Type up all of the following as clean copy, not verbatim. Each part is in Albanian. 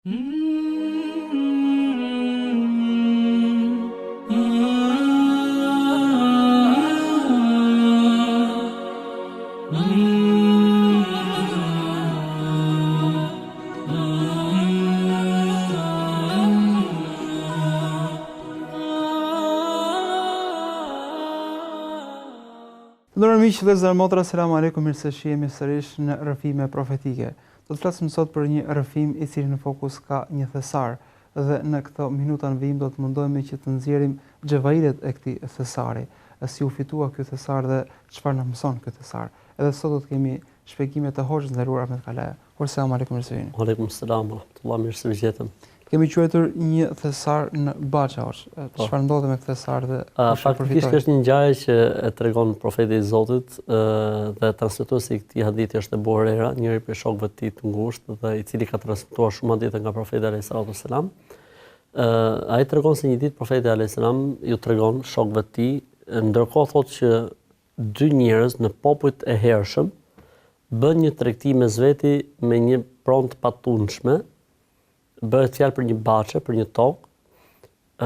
Ndërë miqë dhe zarmotra, selamu alaikum, mirë se shihemi sërish në Rrëfime profetike. Do të flasim sot për një rrëfim i cili në fokus ka një thesar dhe në këto minuta në vijim do të mundohemi që të nxjerrim xhevairet e këtij thesari, si u fitua ky thesar dhe çfarë na mëson ky thesar. Edhe sot do të kemi shpjegime të hoxhës nderuar Ahmed Kalaja. Selamu alaikum, mirë se vini. Aleikum selam, rahmetullah, mirë se vjetëm. Kemi quajtur një thesar në bahçe. Çfarë ndodhi me këtë thesar dhe faktikisht është një ngjarje që e tregon profeti i Zotit dhe transmetuesi i këtij hadithi është Ebu Huraira, njëri prej shokëve të tij të ngushtë dhe i cili ka transmetuar shumë hadithe nga profeti alayhis salam. Ai tregon se një ditë profeti alayhis salam ju tregon shokëve të tij, ndërkohë thotë që dy njerëz në popujt e hershëm bën një tregti mes veti me një pronë të patundshme. Bëhet fjalë për një bahçe, për një tokë.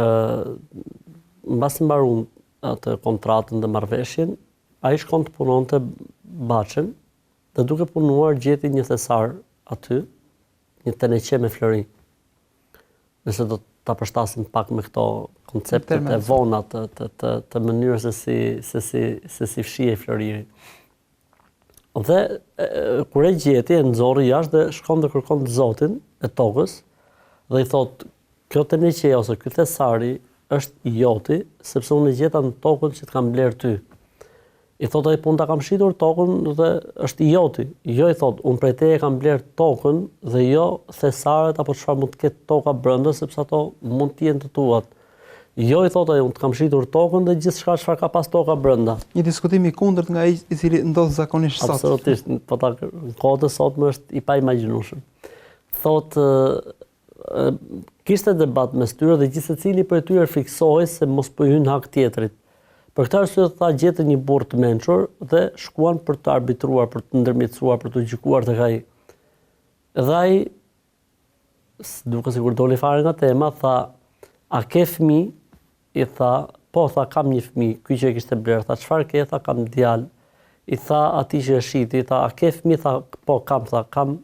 Mbasi mbaron atë kontratën dhe marrëveshjen, ai shkon të punonte bahçen dhe duke punuar gjeti një thesar aty, një teneqe me flori. Nëse do ta përshtasim pak me këto konceptet e vona të mënyrës se si fshihej floriri. Dhe kur e gjeti e nxorri jashtë dhe shkon dhe kërkon të Zotin e tokës, dhe i thot, kjo teneqe ose ky thesari është i joti, sepse unë e gjeta në tokën që të kam bler ty. I thot ai, po unë ta kam shitur tokën dhe është i joti. Jo, i thot, unë prej teje kam bler tokën dhe jo thesaret apo çfarë mund të ketë toka brenda, sepse ato mund të jenë të tuat. Jo, i thot ai, unë të kam shitur tokën dhe gjithçka çfarë ka pas toka brenda. Një diskutim i kundërt nga ai i cili ndodh zakonisht sot. Absolutisht, po ta kohët e sotme është i paimagjinueshëm. Thot kishte debat mes tyre dhe gjithë secili prej tyre fiksohej se mos po hyn hak tjetrit. Për këtë arsye tha gjetën një burr të mençur dhe shkuan për të arbitruar, për të ndërmjetësuar, për të gjykuar tek ai. Dhe ai, duke sikur doli fare nga tema, tha, a ke fëmijë? I tha, po, tha, kam një fëmijë. Ky që e kishte bler, tha, çfarë ke? Tha, kam djalë. I tha atij që e shiti, tha, a ke fëmijë? Tha, po, kam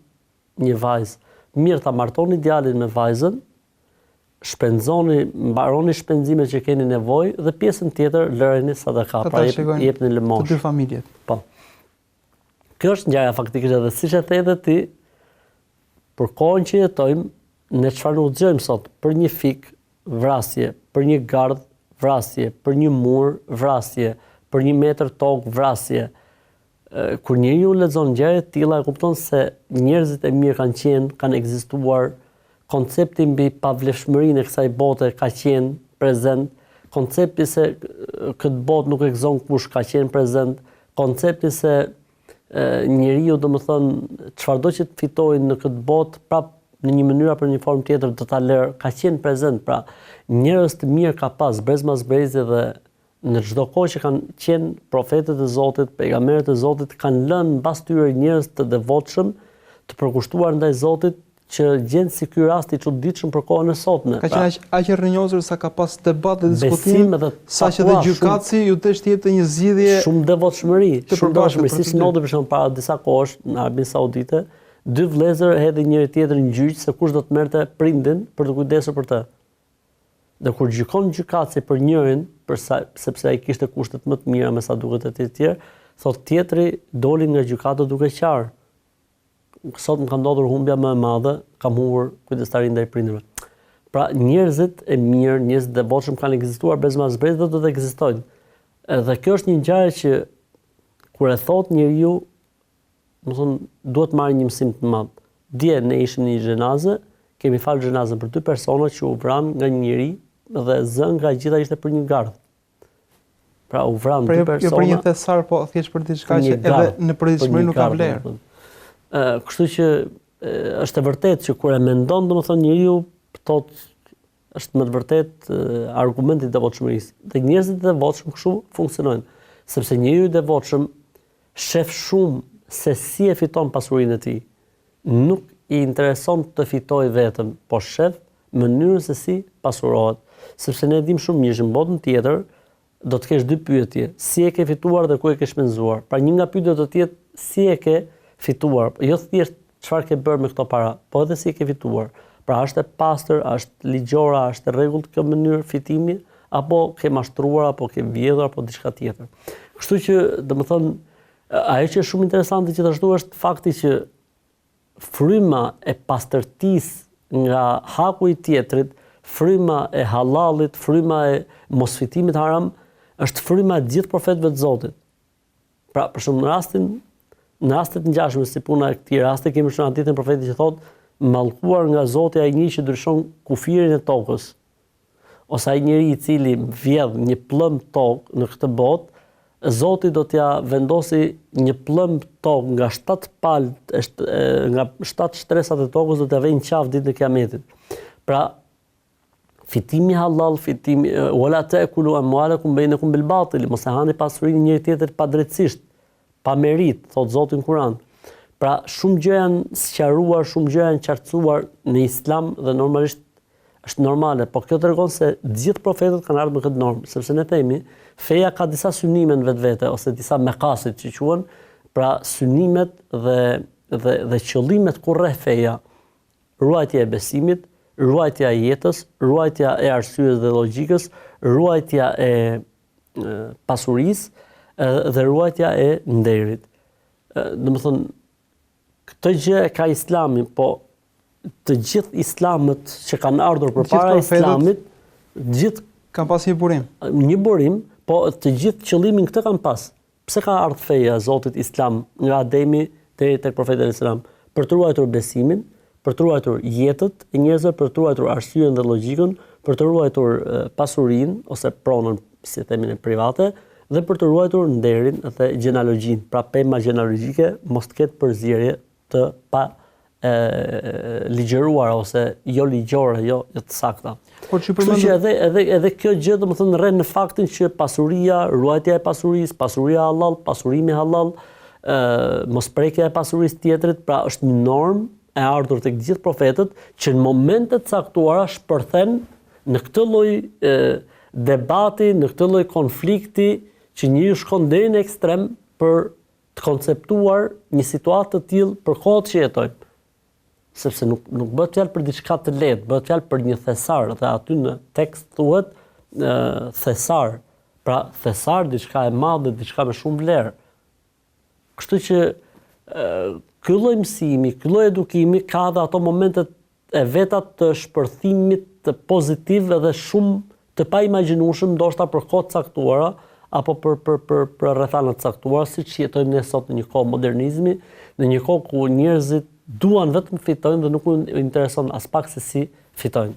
një vajzë. Mirë, tha, martoni djalin me vajzën, shpenzoni, mbaroni shpenzimet që keni nevojë dhe pjesën tjetër lëreni sadaka, pra jepni lëmosh. Të dy familjet. Po. Kjo është ngjarja faktikisht edhe siç e the edhe ti, për kohën që jetojmë, ne çfarë udhëzojmë sot? Për një fik, vrasje, për një gardh, vrasje, për një mur, vrasje, për një metër tokë, vrasje. Kur njeriu lexon ngjarje të tilla, e kupton se njerëzit e mirë kanë ekzistuar, koncepti mbi pavlefshmërinë e kësaj bote ka qenë prezent, koncepti se këtë botë nuk e gëzon kush ka qenë prezent, koncepti se njeriu, domethënë, çfarëdo që të fitojë në këtë botë, prap në një mënyrë apo në një formë tjetër do ta lërë, ka qenë prezent. Pra, njerëz të mirë ka pas brez mas brezi dhe në çdo kohë që kanë qenë profetët e Zotit, pejgamberët e Zotit, kanë lënë mbas tyre njerëz të devotshëm, të përkushtuar ndaj Zotit, që gjen si ky rast i çuditshëm për kohën e sotme. Ka qenë aq e rrënjosur sa ka pas debat dhe diskutim, saqë dhe gjykatësi ju desh të jepte një zgjidhje shumë devotshmëri, siç ndodhi për shembull para disa kohësh në Arabinë Saudite, dy vëllezër hedhin njëri tjetrin në gjyq se kush do të merrte prindin për të kujdesur për të. Dhe kur gjykon gjykatësi për njërin, sepse ai kishte kushtet më të mira me sa duket e tjerë, thotë tjetri doli nga gjykata duke qarë. Sot më ka ndodhur humbja më e madhe, kam humbur kujdestarin ndaj prindërve. Pra njerëzit e mirë, njerëzit e devotshëm kanë ekzistuar brez mas brez dhe do të ekzistojnë. Dhe kjo është një ngjarje që kur e thot njeriu, do thonë duhet marrë një mësim të madh. Dje ne ishim në një xhenazë, kemi falë xhenazën për dy persona që u vran nga një njeri dhe zënga gjitha ishte për një gardh. Pra u vran dy persona. Jo për një thesar, po thjesht për diçka që edhe në përditshmëri nuk ka vlerë. Kështu që është e vërtetë që kur e mendon, domethënë njeriu thotë është më të vërtetë argumenti i devotshmërisë. Dhe njerëzit e devotshëm kështu funksionojnë, sepse njeriu i devotshëm shef shumë se si e fiton pasurinë e tij. Nuk i intereson të fitoj vetëm, po shef mënyrën se si pasurohet. Sepse ne dim shumë mirë që në botën tjetër do të kesh dy pyetje, si e ke fituar dhe ku e ke shpenzuar. Pra një nga pyetjet do të jetë si e ke fituar, jo thjesht çfarë ke bërë me këto para, po edhe si e ke fituar. Pra është e pastër, është ligjore, është e rregullt kjo mënyrë fitimi, apo ke mashtruar, apo ke vjedhur, apo diçka tjetër. Kështu që, domethënë, ajo që është shumë interesante gjithashtu është fakti që fryma e pastërtisë nga haku i tjetrit, fryma e halalit, fryma e mosfitimit haram, është fryma e gjithë profetëve të Zotit. Pra, për shumë në rastet ngjashme si puna e këtij rasti kemi shumë hadithin e profetit që thotë, mallkuar nga Zoti ai njeri që ndryshon kufirin e tokës, ose ai njeri i cili vjedh një plëm tokë në këtë botë, Zoti do t'ja vendosi një plëm tokë nga 7 palë, nga 7 shtresat e tokës do t'ja vejnë qafë ditë në kiametit. Pra, fitimi halal, fitimi wala ta'kulu amwalakum bainakum bil batil, mos e hani pasurinë njëri tjetrit padrejtisht, pa merit, thot Zoti në Kur'an. Pra shumë gjëra janë sqaruar, shumë gjëra janë qartësuar në Islam dhe normalisht është normale, po kjo tregon se gjithë profetët kanë ardhur me këtë normë, sepse ne themi feja ka disa synime në vetvete ose disa mekasit që quhen, pra synimet dhe qëllimet ku rreth feja, ruajtja e besimit, ruajtja e jetës, ruajtja e arsyes dhe logjikës, ruajtja e pasurisë dhe ruajtja e nderit. Domethënë, këtë gjë e ka Islami, po të gjithë islamët që kanë ardhur përpara Islamit, gjithë kanë pas një burim. Një burim, po të gjithë qëllimin këtë kanë pas. Pse ka ardhur feja e Zotit Islam nga Ademi deri tek profeti alayhis salam? Për të ruajtur besimin, për të ruajtur jetët e njerëzve, për të ruajtur arsyen dhe logjikën, për të ruajtur pasurinë ose pronën, si themin e private, dhe për të ruajtur nderin dhe gjenealogjinë. Pra pema gjenealogjike mos të ketë përzierje të pa ligjëruar ose jo ligjore, jo të sakta. Kështu që edhe kjo gjë domethënë rren në faktin që pasuria, ruajtja e pasurisë, pasuria halal, pasurimi halal, mosprekja e pasurisë tjetrit, pra është një normë e ardhur tek gjithë profetët që në momente të caktuara shpërthen në këtë lloj debati, në këtë lloj konflikti që njeriu shkon deri në ekstrem për të konceptuar një situatë të tillë për kohët që jetojmë. Sepse nuk bëhet fjalë për diçka të lehtë, bëhet fjalë për një thesar, dhe aty në tekst thuhet thesar. Pra thesar diçka e madhe, diçka me shumë vlerë. Kështu që ky lloj mësimi, ky lloj edukimi ka dhe ato momentet e veta të shpërthimit të pozitiv edhe shumë të paimagjinueshëm, ndoshta për kohë të caktuara apo për rrethana të caktuara, siç jetojmë ne sot në një kohë modernizmi, në një kohë ku njerëzit duan vetëm fitojnë dhe nuk u intereson as pak se si fitojnë.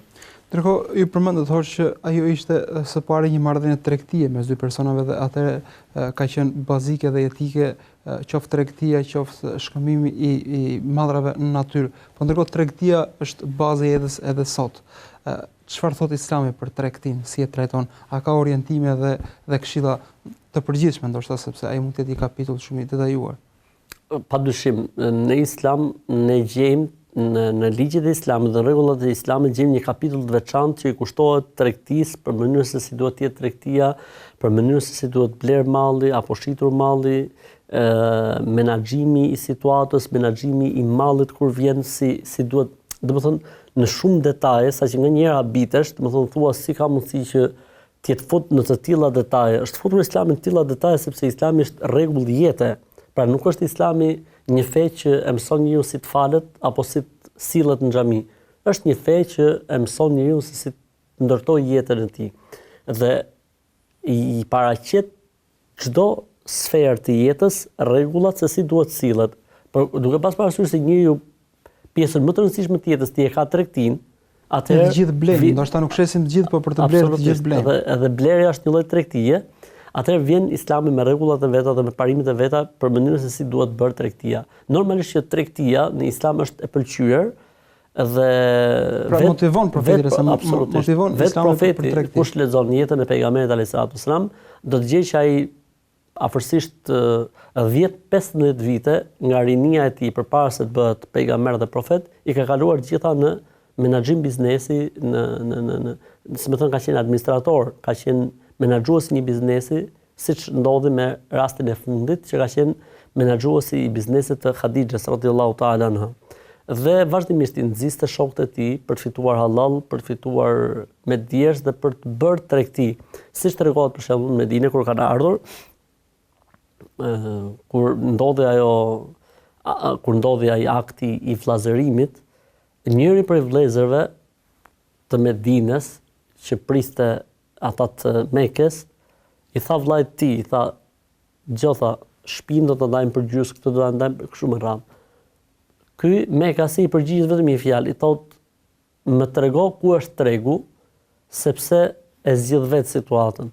Ndërkohë, ju përmendet që ajo ishte së pari një marrëdhënie tregtie mes dy personave dhe atëherë ka qenë bazike dhe etike, qoftë tregtia, qoftë shkëmbimi i madhrave në natyrë. Po ndërkohë tregtia është baza e jetës edhe sot. Çfarë thot Islami për tregtinë, si e trajton? A ka orientime dhe këshilla të përgjithshme ndoshta sepse ai mund të jetë një kapitull shumë i detajuar? Padyshim, në Islam ne gjejmë në ligjet e Islamit dhe rregullat e Islamit gjejmë një kapitull të veçantë që i kushtohet tregtisë, për mënyrën se si duhet të jetë tregtia, për mënyrën se si duhet bler malli apo shitur malli, menaxhimi i situatës, menaxhimi i mallit kur vjen si duhet, domethënë në shumë detaje, saqë nganjëherë habitesh, domethënë thua si ka mundësi që të jetë fut në të tilla detaje. Është futur Islami në të tilla detaje sepse Islami është rregull jete. Pra nuk është Islami një fe që e mëson njeriu si të falet apo si të sillet në xhami. Është një fe që e mëson njeriu se si të ndërtojë jetën e tij. Dhe i paraqet çdo sferë të jetës rregullat se si duhet sillet. Por duke pas parasysh se njeriu pjesën më të rëndësishme të jetës ti e ka tregtinë, atëherë të gjithë blenë, ndoshta nuk shesim të gjithë, por për të blerë të gjithë blenë. Edhe blerja është një lloj tregtie. Atëherë vjen Islami me rregullat e veta dhe me parimet e veta për mënyrën se si duhet bërë tregtia. Normalisht që tregtia në Islam është e pëlqyer dhe motivon profetin se motivon Islami për tregti. Kush lexon jetën e pejgamberit alayhis salam do të gjejë që ai afërsisht 10-15 vite nga rinia e tij përpara se të bëhet pejgamber dhe profet, i ka kaluar gjitha në menaxhim biznesi, si më thënë, ka qenë administrator, ka qenë menaxhues i një biznesi, siç ndodhi me rastin e fundit, që ka qenë menaxhuesi i biznesit të Khadijës radhiyallahu ta'ala anha. Dhe vazhdimisht i nxiste shokët e tij për të fituar halal, për të fituar me djersh dhe për të bërë tregti. Siç tregohet për shembull në Medinë kur kanë ardhur, kur ndodhi ai akti i vllazërimit, njëri prej vëllezërve të Medinës që priste ata të Mekës, i tha vllait të tij, i tha, "Gjotha, shtëpinë do të ndajmë për gjysmë, këtë do ta ndajmë kështu me radhë." Ky Mekasi i përgjigjet vetëm një fjalë, i thotë, "Më trego ku është tregu, sepse e zgjidh vetë situatën."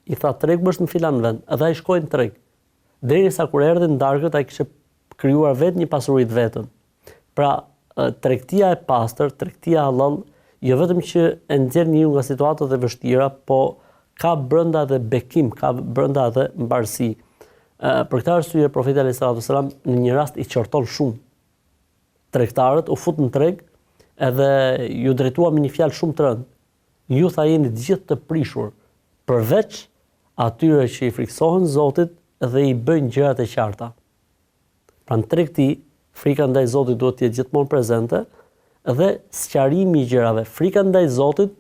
I tha, "Tregu është në filan vend." Edhe ai shkoi në treg. Derisa kur erdhin darkët, ai kishte krijuar vetë një pasuri të vetën. Pra, tregtia e pastër, tregtia halal, jo vetëm që e nxjerr njeriu nga situatat e vështira, po ka brenda edhe bekim, ka brenda edhe mbarësi. Për këtë arsye profeti alayhis salam në një rast i qorton shumë tregtarët, u fut në treg edhe ju drejtua me një fjalë shumë të rëndë. Ju tha jeni të gjithë të prishur, përveç atyre që i friksohen Zotit dhe i bëjnë gjërat e qarta. Pra në tregti, frika ndaj Zotit duhet të jetë gjithmonë prezente dhe sqarimi i gjërave, frika ndaj Zotit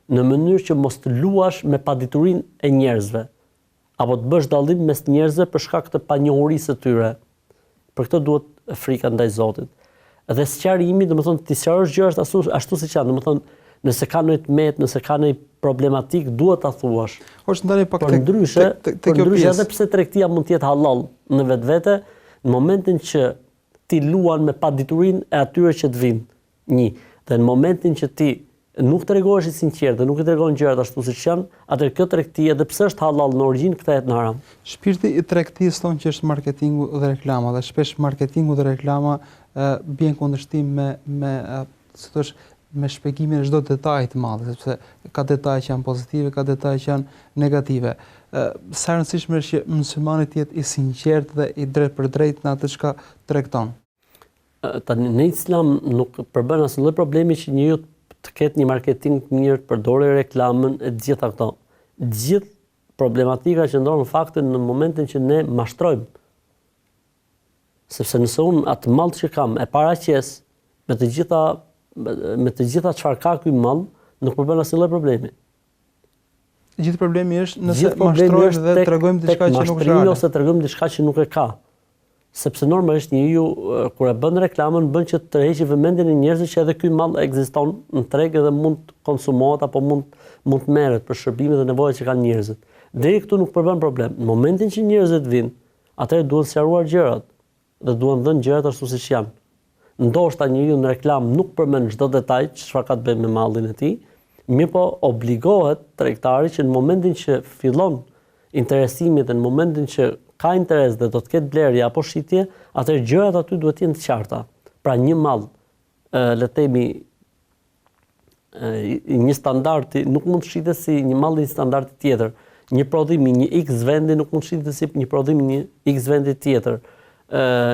në mënyrë që mos të luash me paditurinë e njerëzve, apo të bësh dallim mes njerëzve për shkak të panjohurisë së tyre. Për këtë duhet frika ndaj Zotit. Dhe sqarimi, domethënë ti sqarosh gjërat ashtu siç janë, domethënë nëse ka ndonjë tmet, nëse ka ndonjë problematik, duhet ta thuash. Është ndani pak tek ndryshe, edhe pse tregtia mund të jetë halal në vetvete, në momentin që ti luan me paditurinë e atyre që të vinë, dhe në momentin që ti nuk tregohesh i sinqert dhe nuk i tregon gjërat ashtu siç janë, atëherë kjo tregti edhe pse është halal në origjinë kthehet në haram. Shpirti i tregtisë thonë që është marketingu dhe reklama, dhe shpesh marketingu dhe reklama bien kundërshtim me shpjegimin e çdo detaji të madh, sepse ka detaje që janë pozitive, ka detaje që janë negative. Sa e rëndësishme është që muslimani të jetë i sinqert dhe i drejtpërdrejtë në atë çka tregton. Tani në Islam nuk përbën asnjë lloj problemi që njeriu të ketë një marketing të mirë, të përdorë reklamën e gjitha këto. Gjithë problematika që ndodh në faktin në momentin që ne mashtrojmë. Sepse nëse unë atë mall që kam e paraqes me të gjitha çfarë ka ky mall, nuk përbën asnjë lloj problemi. Gjithë problemi është nëse mashtrojmë dhe tregojmë diçka që nuk është, ose tregojmë diçka që nuk e ka. Sepse normalisht njeriu kur e bën reklamën bën që të tërheqë vëmendjen e njerëzve që edhe ky mall ekziston në treg dhe mund të konsumohet apo mund të merret për shërbimet dhe nevojat që kanë njerëzit. Deri këtu nuk përbën problem. Në momentin që njerëzit vinë, atëherë duhet sqaruar gjërat dhe duhen dhënë gjërat ashtu siç janë. Ndoshta njeriu në reklam nuk përmend çdo detaj çfarë ka të bëjë me mallin e tij, mirë po obligohet tregtari që në momentin që fillon interesimi dhe në momentin që ka interes dhe do të ketë blerje apo shitje, atëherë gjërat aty duhet të jenë të qarta. Pra një mall, le të themi, një standardi nuk mund të shitet si një mall i standardit tjetër. Një prodhim i një X vendi nuk mund të shitet si një prodhim i një X vendi tjetër.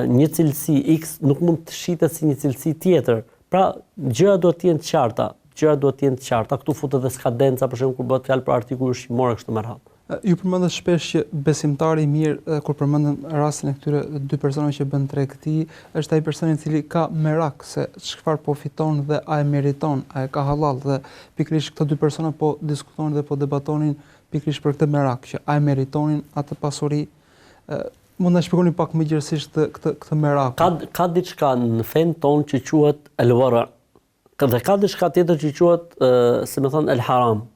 Një cilësi X nuk mund të shitet si një cilësi tjetër. Pra gjërat duhet të jenë të qarta. Gjërat duhet të jenë të qarta. Këtu futet edhe skadenca, për shembull kur bëhet fjalë për artikuj ushqimor kështu me radhë. Ju përmendet shpesh që besimtari i mirë, kur përmendëm rastin e këtyre dy personave që bën tregti, është ai person i cili ka merak se çfarë po fiton dhe a e meriton, a e ka halal, dhe pikërisht këto dy persona po diskutonin dhe po debatonin pikërisht për këtë merak, që a e meritonin atë pasuri. Mund ta shpjegoni pak më gjerësisht këtë merak? Ka diçka në fen ton që quhet el-wara. Dhe ka diçka tjetër që quhet, si më thon, el-haram.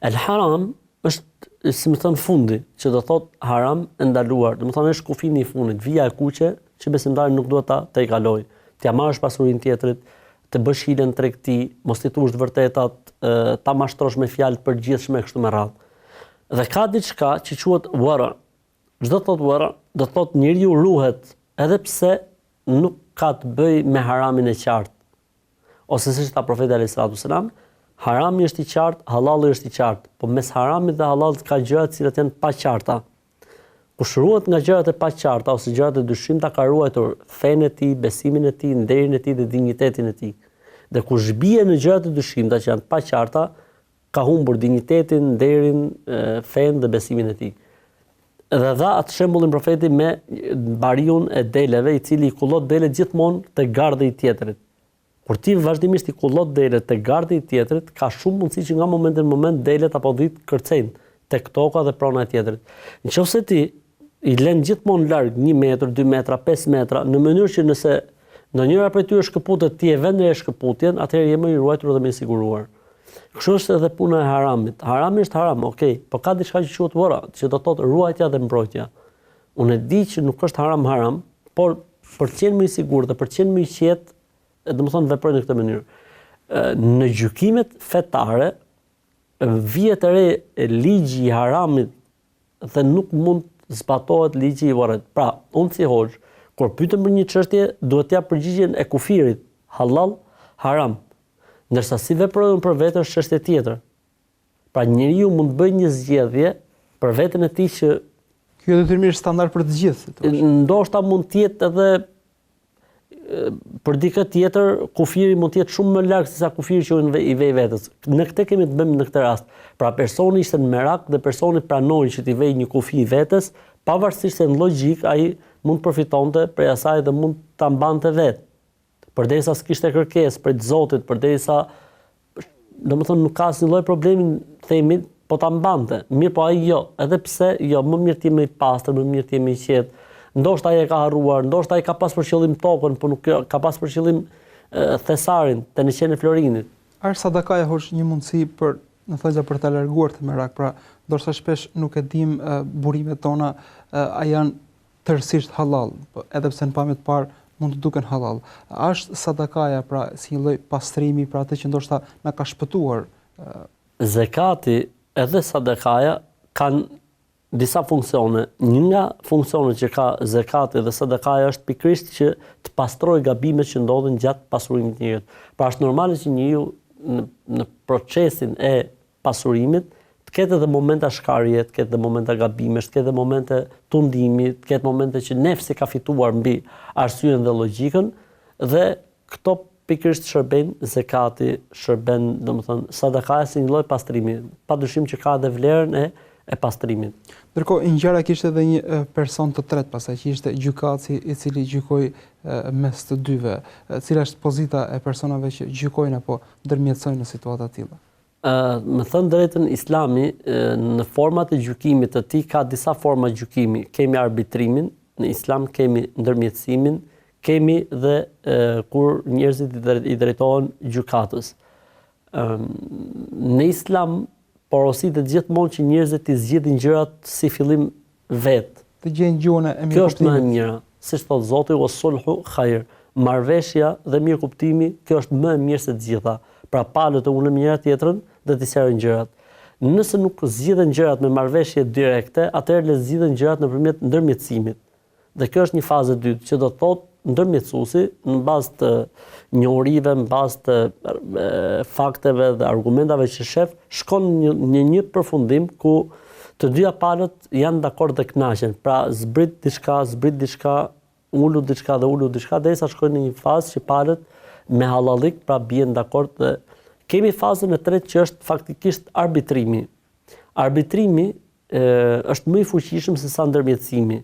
El-haram është, si më thënë, fundi, që do thot haram e ndaluar. Do më thënë është kufini i fundit, vija e kuqe që besimtari nuk duhet ta i kaloj. T'ja marrësh pasurinë tjetrit, të bësh hile në tregti, mos t'i thuash të vërtetat, ta mashtrosh me fjalë të përgjithshme kështu me radhë. Dhe ka diçka që quhet wara. Çdo thot wara, do thot njeriu ruhet edhe pse nuk ka të bëj me haramin e qartë. Ose siç tha profeti alayhis salam, Harami është i qartë, halali është i qartë, po mes haramit dhe halalit ka gjëra të cilat janë pa qarta. Kush ruhet nga gjërat e pa qarta ose gjërat e dyshimta ka ruajtur fenë e tij, besimin e tij, nderin e tij dhe dinjitetin e tij. Dhe kush bie në gjërat e dyshimta që janë pa qarta, ka humbur dinjitetin, nderin, fenë dhe besimin e tij. Dhe dha atë shembullin profeti me bariun e deleve, i cili i kullot delet gjithmonë te gardhi i tjetrit. Kur ti vazhdimisht i kullot delet te gardhi i tjetrit, ka shumë mundësi që nga momenti në moment delet apo dhitë kërcejnë tek toka dhe prona e tjetrit. Nëse ti i lën gjithmonë larg 1 metër, 2 metra, 5 metra, në mënyrë që nëse ndonjëra prej tyre shkëputet, ti e vën në shkëputjen, atëherë je më i ruajtur dhe më i siguruar. Kështu është edhe puna e haramit. Harami është haram, okay, po ka diçka që quhet vora, që do të thotë ruajtja dhe mbrojtja. Unë e di që nuk është haram, por për të qenë më i sigurt dhe për të qenë më i qetë, domethënë veproj në këtë mënyrë. Në gjykimet fetare vihet re ligji i haramit dhe nuk mund zbatohet ligji i vorrit. Pra, unë si hoxh, kur pyetem për një çështje, duhet t'jap përgjigjen e kufirit, halal, haram. Ndërsa si veprojnë për veten është çështje tjetër. Pra njeriu mund të bëjë një zgjedhje për veten e tij që ky është detyrimisht standard për të gjithë. Ndoshta mund të jetë edhe për dikë tjetër kufiri mund të jetë shumë më larg se sa kufiri që i vej vetes. Ne këtë kemi të bëjmë në këtë rast. Pra personi ishte në merak dhe personi pranoi që t'i vej një kufi vetes, pavarësisht se në logjik ai mund të përfitonte prej asaj dhe mund ta mbante vetë. Përderisa s'kishte kërkesë për të Zotit, përderisa domethënë nuk ka asnjë lloj problemi themi, po ta mbante. Mirë, po ai jo, edhe pse jo, më mirë ti më i pastër, më mirë ti më i qetë. Ndoshta ai e ka harruar, ndoshta ai ka pas për qëllim tokën, por nuk ka pas për qëllim thesarin, te në qenë Florinit. A është sadakaja hoç një mundësi për, në thënë për ta larguar të merak, pra ndoshta shpesh nuk e dim burimet tona a janë tërësisht halal, edhe pse në pamje të parë mund të duken halal. A është sadakaja pra si një lloj pastrimi për atë që ndoshta na ka shpëtuar? Zekati edhe sadakaja kanë disa funksione. Një nga funksionet që ka zekati dhe sadakaja është pikërisht që të pastrojë gabimet që ndodhin gjatë pasurimit të njerit. Pra është normale që njeriu në procesin e pasurimit të ketë edhe momente shkarje, të ketë edhe momente gabimesh, të ketë edhe momente tundimi, të ketë momente që nefsi ka fituar mbi arsyeën dhe logjikën, dhe këto pikërisht shërben zekati, shërben domethënë sadakaja si një lloj pastrimi, padyshim që ka edhe vlerën e pastrimit. Ndërkohë ngjara kishte edhe një person të tretë pastaj që ishte gjykatësi i cili gjykoi mes të dyve. Cila është pozita e personave që gjykojnë apo ndërmjetësojnë në situata të tilla? Me thënë drejtën, Islami në format e gjykimit të tij ka disa forma gjykimi. Kemi arbitrimin, në Islam kemi ndërmjetësimin, kemi dhe kur njerëzit i drejtohen gjykatës. Në Islam porositet gjithmonë që njerëzit i zgjidhin gjërat si fillim vetë. Të gjejnë gjuhën e mirëkuptimit. Kjo është më e mira. Siç thot Zoti, "Wasulhu khair", marrveshja dhe mirëkuptimi, kjo është më e mirë se të gjitha. Pra palët e ulën njëra tjetrën dhe të sjarrin gjërat. Nëse nuk zgjidhen gjërat me marrëveshje direkte, atëherë le zgjidhen gjërat nëpërmjet ndërmjetësimit. Dhe kjo është një fazë e dytë, që do të thotë ndërmjetësuesi në bazë të njohurive, në bazë të fakteve dhe argumentave që shef, shkon në një përfundim ku të dyja palët janë dakord dhe kënaqen. Pra zbrit diçka, ulu diçka derisa shkojnë në një fazë që palët me halalik, pra bien dakord. Dhe kemi fazën e tretë që është faktikisht arbitrimi. Arbitrimi është më i fuqishëm se sa ndërmjetësimi,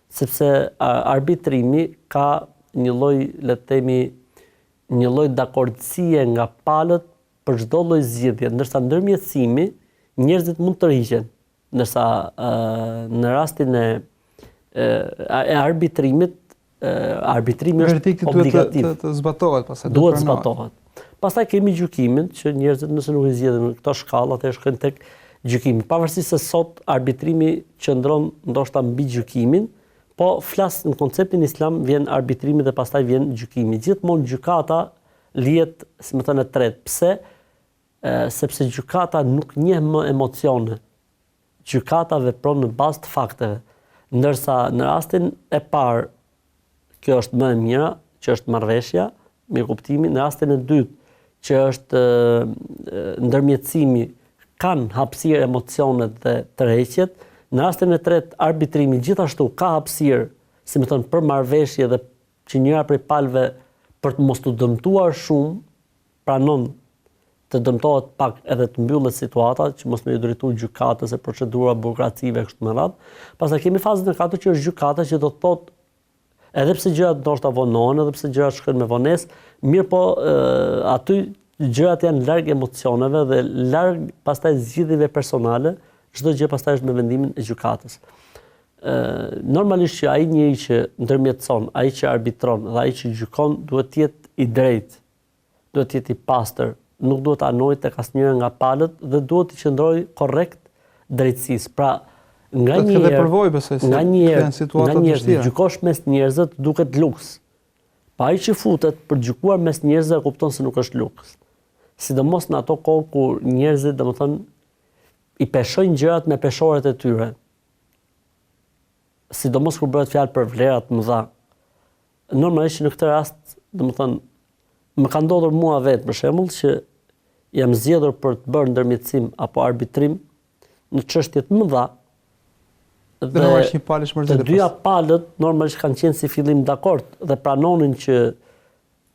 sepse arbitrimi ka një lloj, le të themi, një lloj dakordësie nga palët për çdo lloj zgjidhje, ndërsa ndërmjetësimi njerëzit mund të tërhiqen, ndërsa në rastin e arbitrimit arbitrimi është obligativ. Të zbatohet pastaj. Duhet zbatohet. Pastaj kemi gjykimin, që njerëzit nëse nuk i zgjedhin në këto shkallë, atëherë shkojnë tek gjykimi. Pavarësisht se sot arbitrimi qëndron ndoshta mbi gjykimin, po flas në konceptin islam vjen arbitrimi dhe pastaj vjen gjykimi. Gjithmonë gjykata lihet, si më thënë, e tretë. Pse? Sepse gjykata nuk njeh më emocione. Gjykata vepron në bazë të fakteve, ndërsa në rastin e parë kjo është më e mira, që është marrëveshja, mirëkuptimi. Në rastin e dytë, që është ndërmjetësimi kanë hapësirë emocionet dhe tërheqjet. Në rastin e tretë, arbitrimi gjithashtu ka hapësirë, si më thënë, për marrëveshje dhe që njëra prej palëve për të mos të dëmtuar shumë, pranon të dëmtohet pak edhe të mbyllet situata, që mos më drejtuar gjykatës e procedura burokracive kështu me radhë. Pastaj kemi fazën e katërt që është gjykata, që do të thotë edhe pse gjërat ndoshta vonohen, edhe pse gjërat shkojnë me vonesë, mirë po aty gjërat janë larg emocioneve dhe larg pastaj zgjidhjeve personale, çdo gjë pastaj është me vendimin e gjykatës. Normalisht që ai njeri që ndërmjetëson, ai që arbitron dhe ai që gjykon duhet të jetë i drejtë, duhet të jetë i pastër, nuk duhet të anojë tek asnjëra nga palët dhe duhet të qëndrojë korrekt drejtësisë. Pra, nga njerëzit gjykosh mes njerëzve duket luks. Pa ai që futet për gjykuar mes njerëzve kupton se nuk është luks. Sidomos në ato kohë kur njerëzit, domethënë, i peshojnë gjërat me peshoret e tyre. Sidomos kur bëhet fjalë për vlerat të mëdha. Normalisht në këtë rast, domethënë, më ka ndodhur mua vetë për shembull që jam zgjedhur për të bërë ndërmjetësim apo arbitrim në çështje të mëdha. Dhe të dyja palët normalisht kanë qenë si fillim dakord dhe pranonin që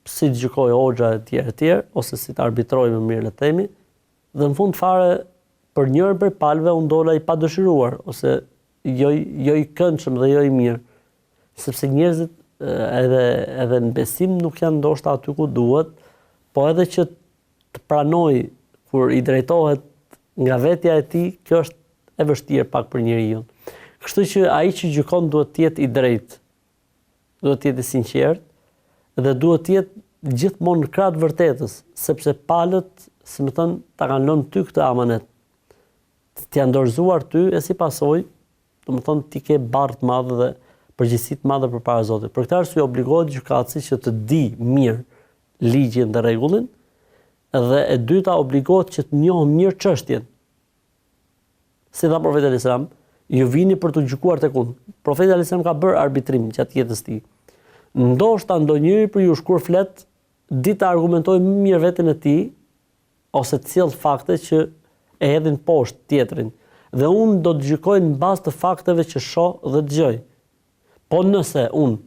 si të gjykoj hoxha e tjerë, ose si të arbitroj më mirë le të themi, dhe në fund fare për njërën për palëve unë dola i padëshiruar, ose jo i këndshëm dhe jo i mirë, sepse njerëzit edhe në besim nuk janë ndoshta aty ku duhet, po edhe që të pranoj kur i drejtohet nga vetja e tij, kjo është e vështirë pak për njeriu. Kështu që ai që gjykon duhet të jetë i drejtë, duhet të jetë i sinqert dhe duhet të jetë gjithmonë në krah të vërtetës, sepse palët, si më thënë, ta kanë lënë ty këtë amanet. Të janë dorëzuar ty e si pasojë, domethënë ti ke barr të madh dhe përgjegjësi të madhe përpara Zotit. Për këtë arsye obligohet gjykatësi që të di mirë ligjin dhe rregullin, dhe e dyta obligohet që të njohë mirë çështjen. Si tha profeti alayhis salam, ju vini për të gjykuar tek unë. Profeti alayhis salam ka bërë arbitrim gjatë jetës së tij. Ndoshta ndonjëri për ju shkur flet, di të argumentojë më mirë veten e tij, ose të sjell fakte që e hedhin poshtë tjetrin. Dhe unë do të gjykoj në bazë të fakteve që shoh dhe dëgjoj. Po nëse unë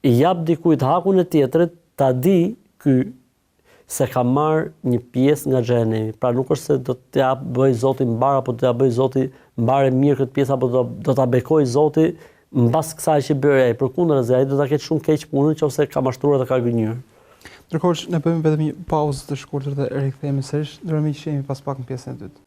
i jap dikujt hakun e tjetrit, ta di ky se ka marrë një pjesë nga xhenemi. Pra nuk është se do t'ja bëj Zoti mbar apo do t'ja bëj Zoti mbar e mirë këtë pjesë apo do ta bekoj Zoti mbas kësaj që bëri ai. Përkundërzi, ai do ta ketë shumë keq punën nëse ka mashtruar dhe ka gënjur. Ndërkohë ne bëjmë vetëm një pauzë të shkurtër dhe rikthehemi sërish, ndërmjet që jemi pas pak në pjesën e dytë.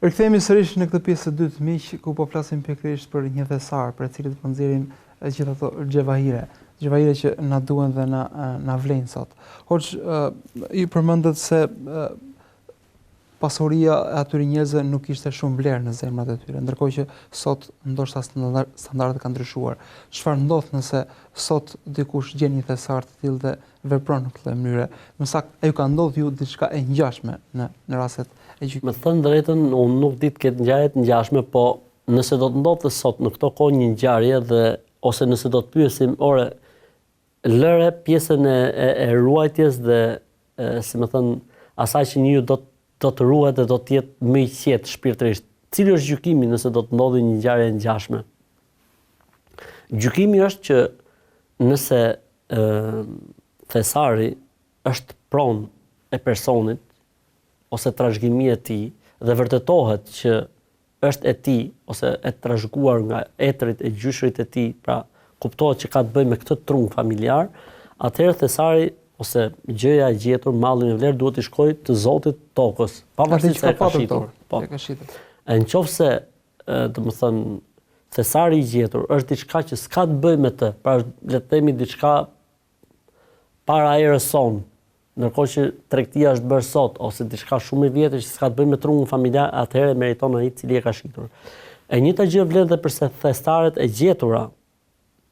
Rikthehemi sërish në këtë pjesë të dytë, miq, ku po flasim pikërisht për një thesar, për cilët po nxjerrim gjithë ato xhevahire që na duhen dhe na vlen sot. Hoç i përmendet se pasuria e atyre njerëzve nuk ishte shumë vlerë në zemrat e tyre, ndërkohë që sot ndoshta standardet kanë ndryshuar. Çfarë ndodh nëse sot dikush gjen një thesar të tillë dhe vepron në këtë mënyrë? Më saktë, ju ka ndodhur ju diçka e ngjashme në rastet e gjykimit? Me thënë drejtën, unë nuk di të ketë ngjarje të ngjashme, po nëse do të ndodhte sot në këto kohë një ngjarje dhe ose nëse do të pyesim, ore, lëre pjesën e ruajtjes dhe si më thënë, asaj që njeriu do të ruhet dhe do të jetë më i qetë shpirtërisht. Cili është gjykimi nëse do të ndodhi një ngjarje e ngjashme? Gjykimi është që nëse thesari është pronë e personit ose trashëgimia e tij dhe vërtetohet që është e tij ose e trashëguar nga etrit e gjyshrit e tij, pra kuptohet që ka të bëjë me këtë trunë familjar, atëherë thesari ose gjëja e gjetur, mallin e vlerë duhet të shkojë te Zoti i tokës, pavarësisht se ka shitur. Po. Nëse, domethënë, thesari i gjetur është diçka që s'ka të bëjë me të, pra le të themi diçka para erës son, ndërkohë që tregtia është bërë sot ose diçka shumë e vjetër që s'ka të bëjë me trunin familjar, atëherë meriton ai i cili e ka shitur. E njëjta gjë vlen edhe për thesaret e gjetura.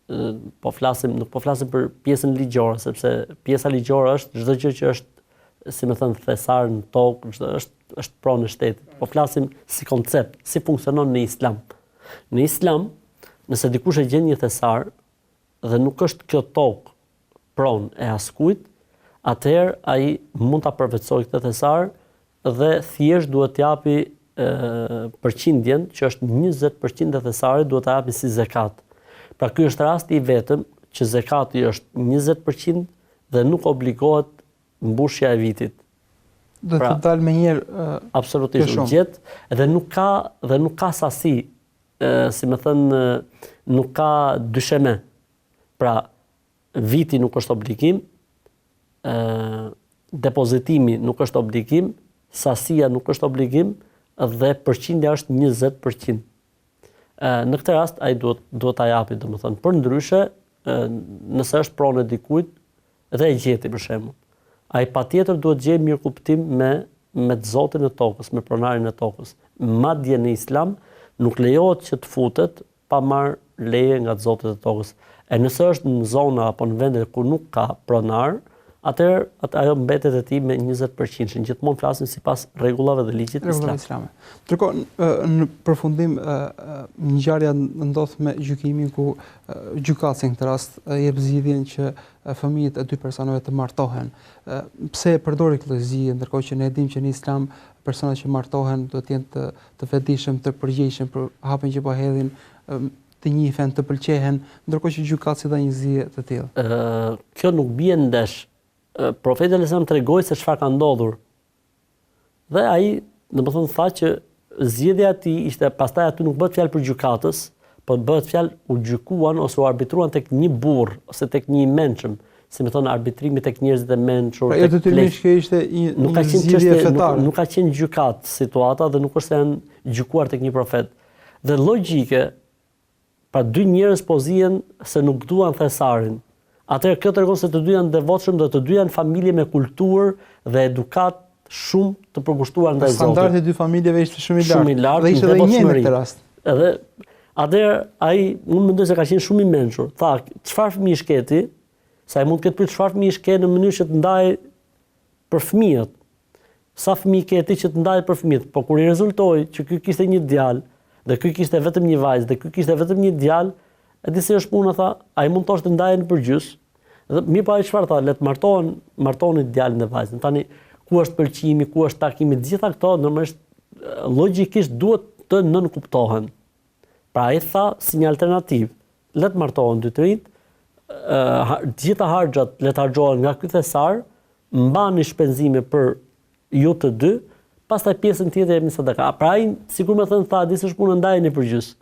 Nuk po flasim për pjesën ligjore, sepse pjesa ligjore është çdo gjë që është, si më thënë, thesar në tokë, është është pronë e shtetit, po flasim si koncept, si funksionon në Islam. Në Islam, nëse dikush e gjen një thesar dhe nuk është kjo tokë pronë e askujt, atëherë ai mund ta përvetësojë këtë thesar dhe thjesht duhet t'japi përqindjen, që është 20% e thesarit, duhet ta japi si zakat. Pra ky është rasti i vetëm që zakati është 20% dhe nuk obligohet mbushja e vitit. Do të dalë më njëherë absolutisht gjet dhe nuk ka sasi, si më thënë, nuk ka dysheme. Pra viti nuk është obligim, depozitimi nuk është obligim, sasia nuk është obligim dhe përqindja është 20%. Në këtë rast ai duhet ta japi, domethënë, për ndryshe, nëse është pronë e dikujt dhe e gjeti për shembull, ai patjetër duhet gjejë mirëkuptim me Zotin e tokës, me pronarin e tokës. Madje në Islam nuk lejohet që të futet pa marrë leje nga Zoti i tokës. E nëse është në zona apo në vende ku nuk ka pronar, atëherë ajo mbetet e tij me 20%. Gjithmonë flasim sipas rregullave dhe ligjit islam. Ndërkohë, në përfundim, ngjarja ndodh me gjykimin ku gjykatësi në këtë rast jep zgjidhjen që fëmijët e dy personave të martohen. Pse e përdori këtë zgjidhje, ndërkohë që ne dimë që në Islam personat që martohen do të jenë të vetëdijshëm, të përgjegjshëm për hapjen që po hedhin, të njihen, të pëlqehen, ndërkohë që gjykatësi dha një zgjidhje të tillë. Kjo nuk bie ndesh. Profeti sallallahu alajhi wasallam tregoi se çfarë ka ndodhur. Dhe ai, domethënë, tha që zgjedhja e tij ishte, pastaj aty nuk bëhet fjalë për gjykatës, por bëhet fjalë u gjykuan ose u arbitruan tek një burr ose tek një i mençëm, si më thon arbitrimi tek njerëzit e mençur, tek detyrimisht që ishte një zgjidhje fetare. Nuk ka qenë gjykat situata dhe nuk është se janë gjykuar tek një profet. Dhe logjike, pra dy njerëz po zihen se nuk duan thesarin. Atëherë kjo tregon se të dy janë devotshëm dhe të dy janë familje me kulturë dhe edukat shumë të përkushtuar ndaj Zotit. Standardi i dy familjeve ishte shumë i lartë. Dhe ishte edhe një në këtë rast. Edhe atëherë ai, unë mendoj se ka qenë shumë i mençur. Tha, çfarë fëmijë shketi? Sa ai mund të ketë pyet çfarë fëmijë shke në mënyrë që të ndajë për fëmijët. Sa fëmijë keti që të ndajë për fëmijët? Po kur i rezultoi që ky kishte një djalë dhe ky kishte vetëm një vajzë dhe ky kishte vetëm një djalë, e di se është puna, tha, ai mund të thoshte ndajen për gjys. Dhe mirë, pa ai çfarë tha, le të martoheni djalin dhe vajzën. Tani ku është pëlqimi, ku është takimi, të gjitha këto normalisht logjikisht duhet të nënkuptohen. Pra ai tha si një alternativë, le të martohen dy të rinjt, gjitha harxhat le të harxohen nga ky thesar, mbani shpenzime për ju të dy, pastaj pjesën tjetër jepni sadaka. Pra ai sikur më thënë, tha, di se është puna ndajeni për gjys.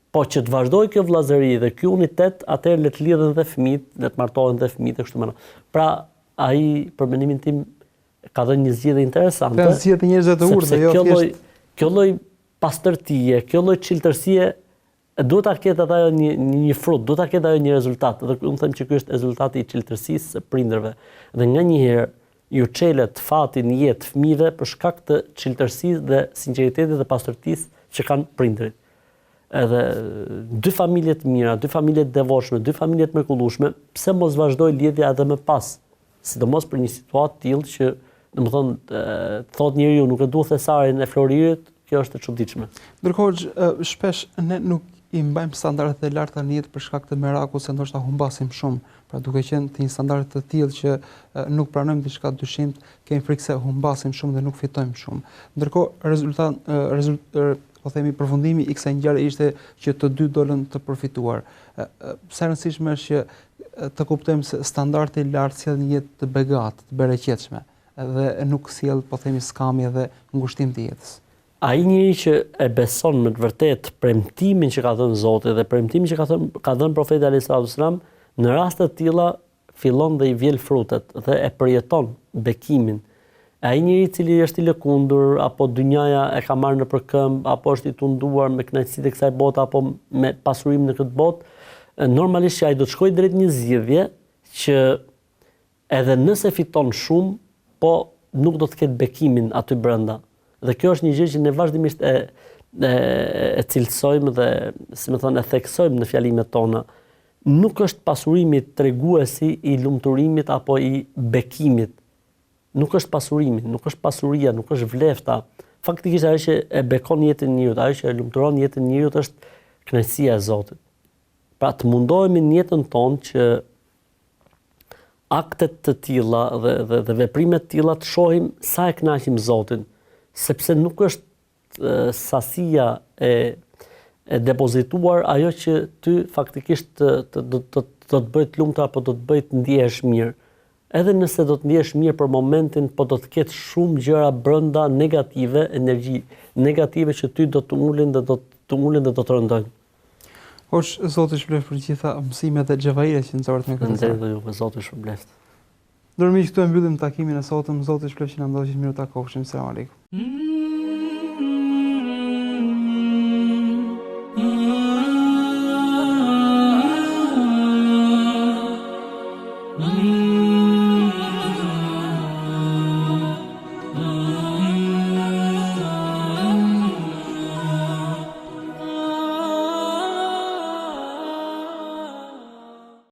Po që të vazhdoj kjo vllazëri dhe ky unitet, atëherë le të lidhen dhe fëmijët, le të martohen dhe fëmijët e kështu me radhë. Pra ai për mendimin tim ka dhënë një zgjidhje interesante. Ka zgjedhë njerëz të urdhë, jo thjesht kjo lloj pastërtie, kjo lloj çiltërsie duhet ta ketë ajo një frut, duhet ta ketë ajo një rezultat. Dhe unë them që ky është rezultati i çiltërsisë së prindërve. Dhe nganjëherë ju çelet fati në jetë fëmijëve për shkak të çiltërsisë dhe sinqeritetit dhe pastërtisë që kanë prindërit. Edhe dy familje të mira, dy familje të devotshme, dy familje të mrekullueshme, pse mos vazhdoj lidhja edhe më pas? Sidomos për një situatë tillë që, domethënë, thot njeriu nuk e dua thesarin e floririt, kjo është e çuditshme. Ndërkohë shpesh ne nuk i mbajmë standardet e larta në jetë për shkak të merakut se ndoshta humbasim shumë. Pra duke qenë të një standard të tillë që nuk pranojmë diçka dyshimt, kemi frikë se humbasim shumë dhe nuk fitojmë shumë. Ndërkohë po themi përfundimi i kësaj ngjarje ishte që të dy dolën të përfituar. Sa e rëndësishme është që të kuptojmë se standardi i lartë sjell një jetë të begatë, të bereqetshme, dhe nuk sjell, po themi, skamje dhe ngushtim të jetës. Ai njeriu që e beson me të vërtetë premtimin që ka dhënë Zoti dhe premtimin që ka dhënë profeti alayhis salam, në raste të tilla fillon dhe i vjel frutet dhe e përjeton bekimin. Ai njeriu i cili është i lëkundur apo dynjaja e ka marrë nëpër këmbë apo është i tunduar me kënaqësitë e kësaj bote apo me pasurimin në këtë botë, normalisht ai do të shkojë drejt një zgjidhje që edhe nëse fiton shumë, po nuk do të ketë bekimin aty brenda. Dhe kjo është një gjë që ne vazhdimisht e cilësojmë dhe, si më thonë, e theksojmë në fjalimet tona. Nuk është pasurimi treguesi i lumturimit apo i bekimit. nuk është pasurimi, nuk është pasuria, nuk është vlefta. Faktikisht ajo që e bekon jetën e njeriut, ajo që e lumturon jetën e njeriut është kënaqësia e Zotit. Pra të mundohemi në jetën tonë që aktet të tilla dhe veprimet të tilla të shohim sa e kënaqim Zotin, sepse nuk është sasia e depozituar ajo që ty faktikisht do të bëjë të lumtur apo do të bëjë të ndihesh mirë. Edhe nëse do të ndihesh mirë për momentin, po do të ketë shumë gjëra brenda negative, energji negative që ty do të ulin dhe do të rëndojnë. Hosh, Zoti shpëlef për gjitha mësimet dhe xhavairet që nxorët me këtë. Ndërsa ju, Zoti shpëlef. Ndërmjet këtu e mbyllim takimin e sotëm. Zoti shpëlef që na ndoqët mirë ta kohëshim. Selam aleikum.